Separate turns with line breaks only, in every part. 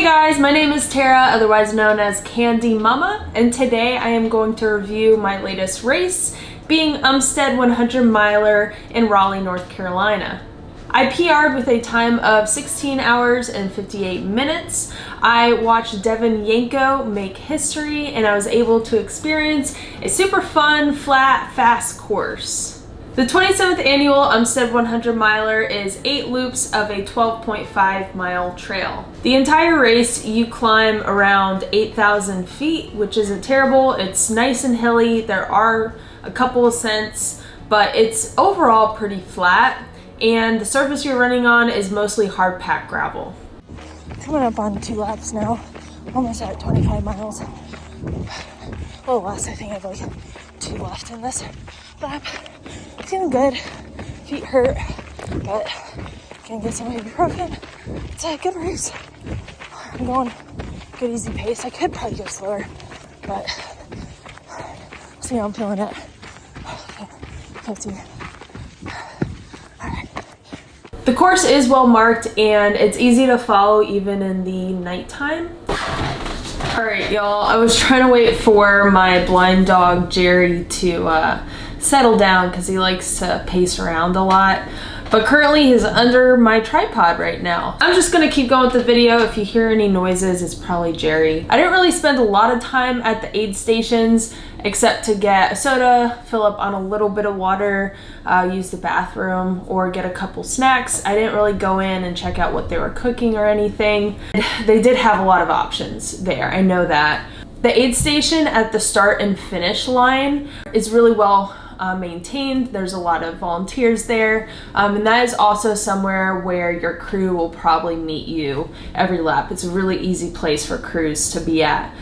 Hey guys, my name is Tara, otherwise known as Candy Mama, and today I am going to review my latest race, being Umstead 100 miler in Raleigh, North Carolina. I PR'd with a time of 16 hours and 58 minutes. I watched Devin Yanko make history, and I was able to experience a super fun, flat, fast course. The 27th annual Umstead 100 miler is 8 loops of a 12.5 mile trail. The entire race you climb around 8,000 feet, which isn't terrible. It's nice and hilly. There are a couple of ascents, but it's overall pretty flat, and the surface you're running on is mostly hard packed gravel.
Coming up on 2 laps now, almost at 25 miles. A little less, I think I have like 2 left in this lap. Feeling good, feet hurt, but gonna get some ibuprofen. It's a good race. I'm going good easy pace. I could probably go slower, but see how I'm feeling at 50. Alright.
The course is well marked and it's easy to follow even in the nighttime. Alright y'all, I was trying to wait for my blind dog Jerry to settle down because he likes to pace around a lot, but currently he's under my tripod right now. I'm just gonna keep going with the video. If you hear any noises, it's probably Jerry. I didn't really spend a lot of time at the aid stations except to get a soda, fill up on a little bit of water, use the bathroom, or get a couple snacks. I didn't really go in and check out what they were cooking or anything. They did have a lot of options there, I know that. The aid station at the start and finish line is really well maintained. There's a lot of volunteers there, and that is also somewhere where your crew will probably meet you every lap. It's a really easy place for crews to be at.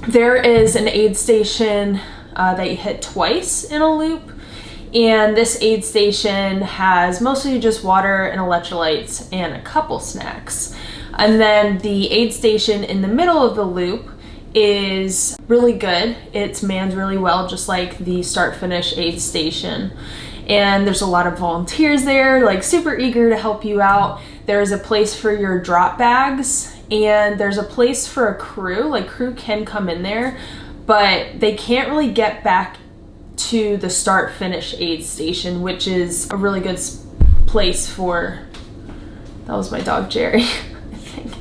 There is an aid station that you hit twice in a loop, and this aid station has mostly just water and electrolytes and a couple snacks. And then the aid station in the middle of the loop is really good. It's manned really well, just like the start finish aid station. And there's a lot of volunteers there, like super eager to help you out. There's a place for your drop bags, and there's a place for a crew. Like crew can come in there, but they can't really get back to the start finish aid station, which is a really good place for, that was my dog Jerry. I think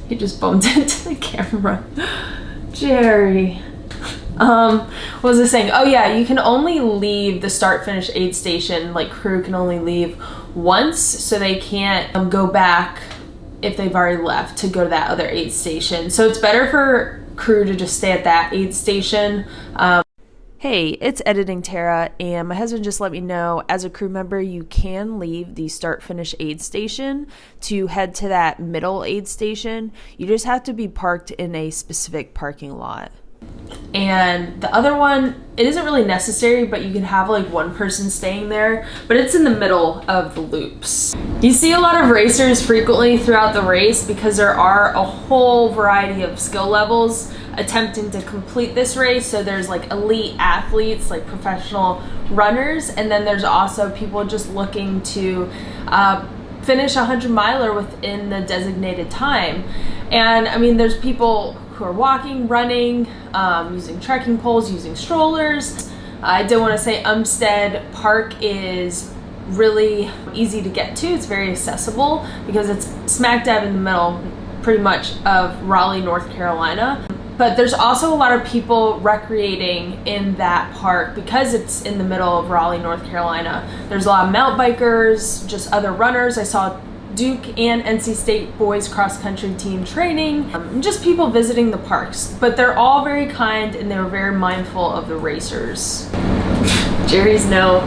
he just bumped into the camera. Jerry. What was I saying? Oh yeah, you can only leave the start finish aid station, like crew can only leave once, so they can't go back if they've already left to go to that other aid station. So it's better for crew to just stay at that aid station. Hey, it's Editing Tara, and my husband just let me know as a crew member you can leave the start finish aid station to head to that middle aid station. You just have to be parked in a specific parking lot. And the other one, it isn't really necessary, but you can have like one person staying there, but it's in the middle of the loops. You see a lot of racers frequently throughout the race because there are a whole variety of skill levels attempting to complete this race. So there's like elite athletes, like professional runners, and then there's also people just looking to finish a 100 miler within the designated time. And I mean, there's people who are walking, running, using trekking poles, using strollers. I did want to say Umstead Park is really easy to get to. It's very accessible because it's smack dab in the middle pretty much of Raleigh, North Carolina. But there's also a lot of people recreating in that park because it's in the middle of Raleigh, North Carolina. There's a lot of mountain bikers, just other runners. I saw Duke and NC State boys cross country team training, just people visiting the parks. But they're all very kind and they were very mindful of the racers. Jerry's no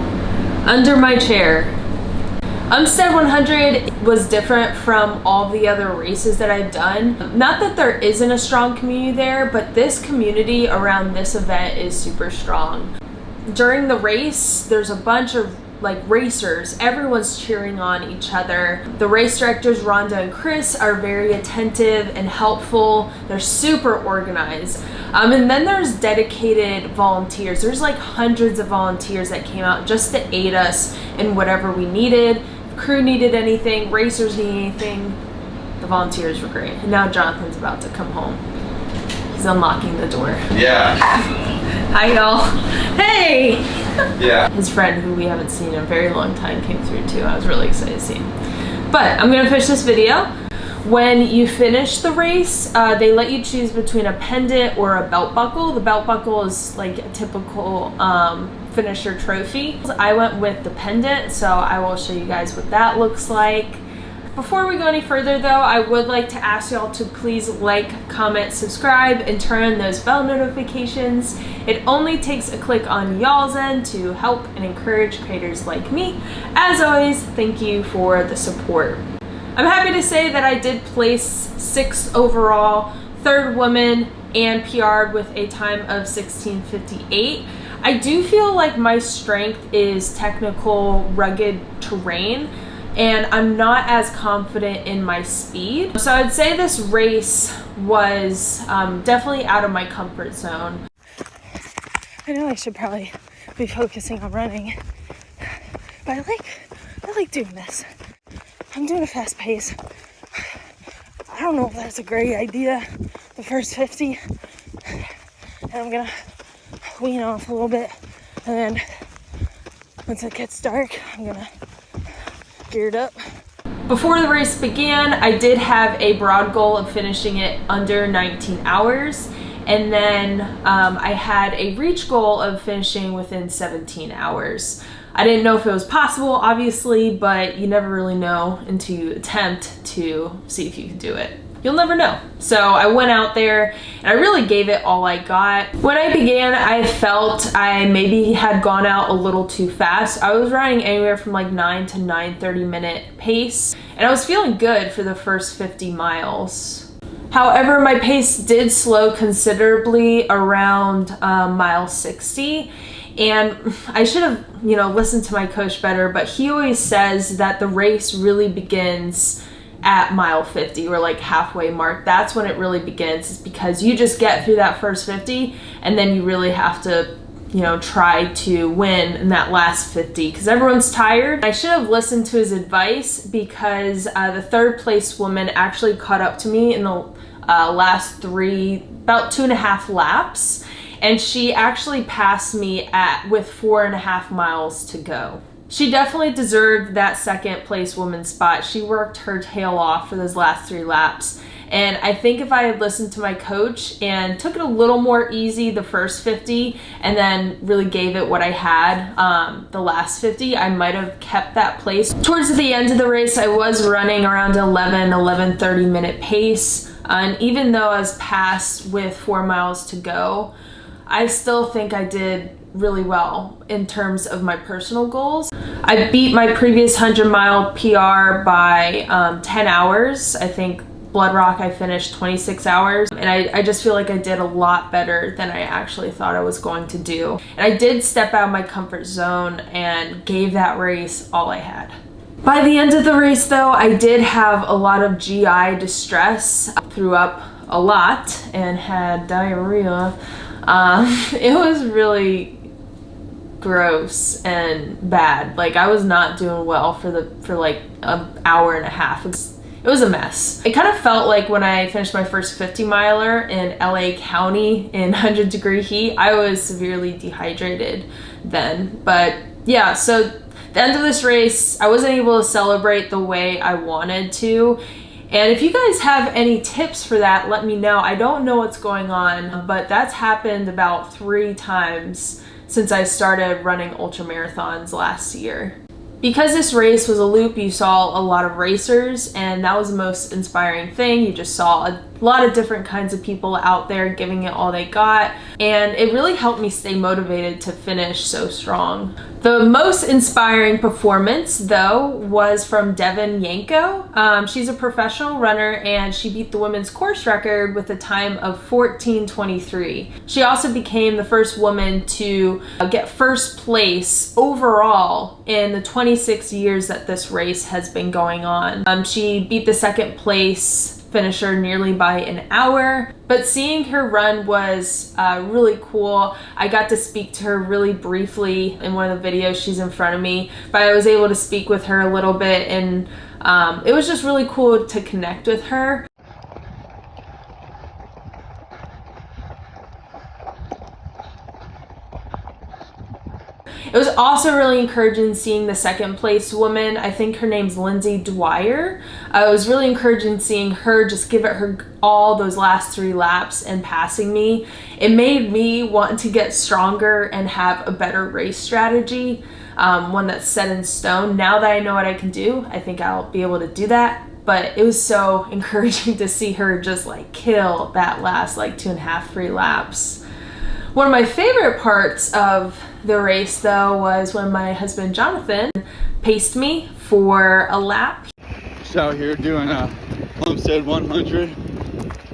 under my chair. Umstead 100 was different from all the other races that I've done. Not that there isn't a strong community there, but this community around this event is super strong. During the race, there's a bunch of like racers, everyone's cheering on each other. The race directors, Rhonda and Chris, are very attentive and helpful. They're super organized. And then there's dedicated volunteers. There's like hundreds of volunteers that came out just to aid us in whatever we needed. If crew needed anything, racers need anything, The volunteers were great. And now Jonathan's about to come home. He's unlocking the door.
Yeah.
Hi, y'all. Hey!
Yeah.
His friend, who we haven't seen in a very long time, came through too. I was really excited to see him. But I'm gonna finish this video. When you finish the race, they let you choose between a pendant or a belt buckle. The belt buckle is like a typical finisher trophy. I went with the pendant, so I will show you guys what that looks like. Before we go any further though, I would like to ask y'all to please like, comment, subscribe, and turn on those bell notifications. It only takes a click on y'all's end to help and encourage creators like me. As always, thank you for the support. I'm happy to say that I did place 6th overall, 3rd woman, and PR'd with a time of 16:58. I do feel like my strength is technical, rugged terrain, and I'm not as confident in my speed. So I'd say this race was definitely out of my comfort zone.
I know I should probably be focusing on running, but I like doing this. I'm doing a fast pace. I don't know if that's a great idea, the first 50, and I'm gonna wean off a little bit, and then once it gets dark, I'm gonna gear it up.
Before the race began, I did have a broad goal of finishing it under 19 hours, and then I had a reach goal of finishing within 17 hours. I didn't know if it was possible, obviously, but you never really know until you attempt to see if you can do it. You'll never know. So I went out there and I really gave it all I got. When I began, I felt I maybe had gone out a little too fast. I was running anywhere from like 9 to 9:30 minute pace, and I was feeling good for the first 50 miles. However, my pace did slow considerably around mile 60. And I should have, listened to my coach better, but he always says that the race really begins at mile 50, or like halfway mark. That's when it really begins. It's because you just get through that first 50 and then you really have to, try to win in that last 50 because everyone's tired. I should have listened to his advice because the 3rd place woman actually caught up to me in the last about 2.5 laps. And she actually passed me with 4.5 miles to go. She definitely deserved that 2nd place woman spot. She worked her tail off for those last 3 laps. And I think if I had listened to my coach and took it a little more easy the first 50 and then really gave it what I had the last 50, I might have kept that place. Towards the end of the race, I was running around 11:30 minute pace. And even though I was passed with 4 miles to go, I still think I did really well in terms of my personal goals. I beat my previous 100-mile PR by 10 hours. I think Blood Rock I finished 26 hours, and I just feel like I did a lot better than I actually thought I was going to do. And I did step out of my comfort zone and gave that race all I had. By the end of the race though, I did have a lot of GI distress. I threw up a lot and had diarrhea. It was really gross and bad. Like, I was not doing well for like an hour and a half. It was a mess. It kind of felt like when I finished my first 50 miler in LA County in 100-degree heat. I was severely dehydrated then. But yeah, so the end of this race, I wasn't able to celebrate the way I wanted to. And if you guys have any tips for that, let me know. I don't know what's going on, but that's happened about 3 times since I started running ultra marathons last year. Because this race was a loop, you saw a lot of racers, and that was the most inspiring thing. You just saw a lot of different kinds of people out there giving it all they got, and it really helped me stay motivated to finish so strong. The most inspiring performance, though, was from Devin Yanko. She's a professional runner, and she beat the women's course record with a time of 14:23. She also became the first woman to get first place overall in the 26 years that this race has been going on. She beat the 2nd place finisher nearly by an hour, but seeing her run was really cool. I got to speak to her really briefly in one of the videos. She's in front of me, but I was able to speak with her a little bit, and it was just really cool to connect with her. It was also really encouraging seeing the second place woman. I think her name's Lindsey Dyer. It was really encouraging seeing her just give it her all those last 3 laps and passing me. It made me want to get stronger and have a better race strategy, one that's set in stone. Now that I know what I can do, I think I'll be able to do that. But it was so encouraging to see her just like kill that last like 2.5, 3 laps. One of my favorite parts of the race though was when my husband Jonathan paced me for a lap.
Just out here doing a Umstead 100.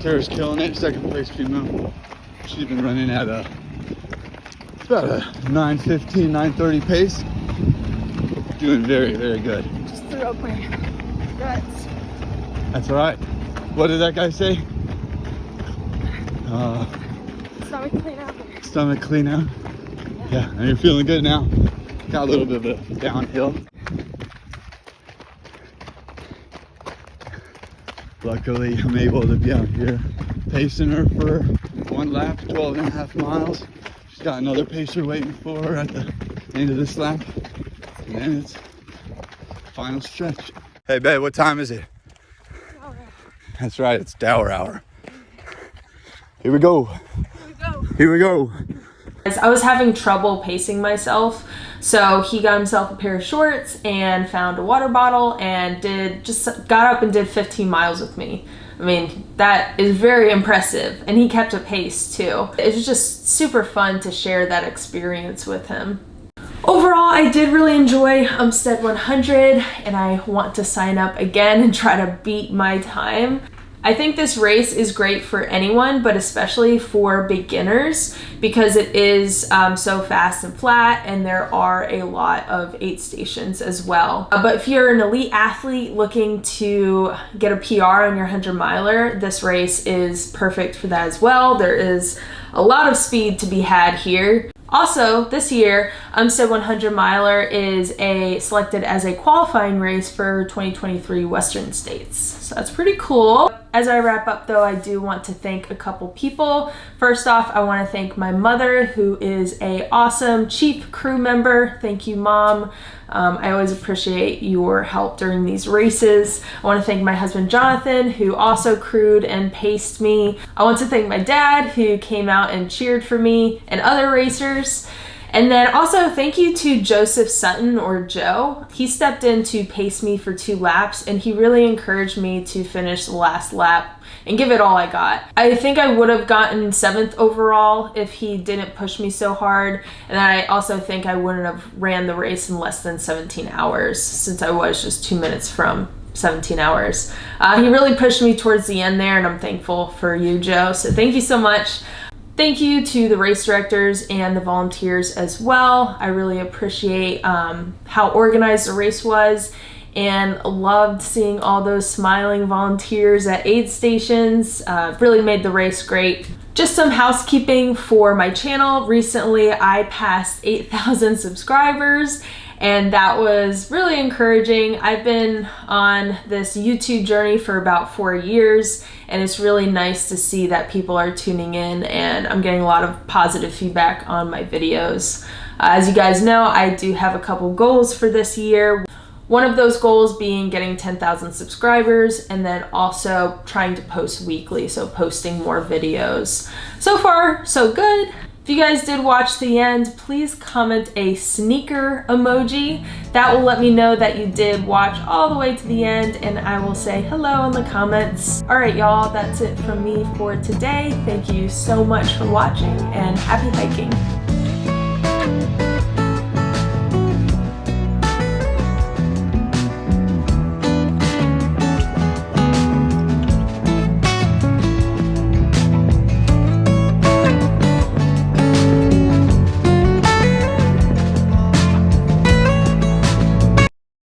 Tara's killing it, second place female. She's been running at about a 9:15, 9:30 pace. Doing very, very good.
Just threw up my guts.
That's all right. What did that guy say?
Stomach clean out.
Stomach clean out. Yeah, and you're feeling good now. Got a little bit of a downhill. Luckily, I'm able to be out here pacing her for 1 lap, 12.5 miles. She's got another pacer waiting for her at the end of this lap. And then it's final stretch. Hey babe, what time is it? That's right, it's Dower hour. Here we go. Here we go.
I was having trouble pacing myself, so he got himself a pair of shorts and found a water bottle and got up and did 15 miles with me. I mean, that is very impressive, and he kept a pace too. It was just super fun to share that experience with him. Overall, I did really enjoy Umstead 100, and I want to sign up again and try to beat my time. I think this race is great for anyone, but especially for beginners, because it is so fast and flat, and there are a lot of aid stations as well. But if you're an elite athlete looking to get a PR on your 100-miler, this race is perfect for that as well. There is a lot of speed to be had here. Also, this year, Umstead 100-miler is selected as a qualifying race for 2023 Western States. So that's pretty cool. As I wrap up though, I do want to thank a couple people. First off, I want to thank my mother, who is an awesome chief crew member. Thank you, Mom. I always appreciate your help during these races. I want to thank my husband Jonathan, who also crewed and paced me. I want to thank my dad, who came out and cheered for me, and other racers. And then also thank you to Joseph Sutton, or Joe. He stepped in to pace me for 2 laps, and he really encouraged me to finish the last lap and give it all I got. I think I would have gotten 7th overall if he didn't push me so hard. And I also think I wouldn't have ran the race in less than 17 hours, since I was just 2 minutes from 17 hours. He really pushed me towards the end there, and I'm thankful for you, Joe. So thank you so much. Thank you to the race directors and the volunteers as well. I really appreciate how organized the race was, and loved seeing all those smiling volunteers at aid stations. Really made the race great. Just some housekeeping for my channel. Recently, I passed 8,000 subscribers, and that was really encouraging. I've been on this YouTube journey for about 4 years, and it's really nice to see that people are tuning in, and I'm getting a lot of positive feedback on my videos. As you guys know, I do have a couple goals for this year. One of those goals being getting 10,000 subscribers, and then also trying to post weekly, so posting more videos. So far, so good. If you guys did watch the end, please comment a sneaker emoji. That will let me know that you did watch all the way to the end, and I will say hello in the comments. All right, y'all, that's it from me for today. Thank you so much for watching, and happy hiking.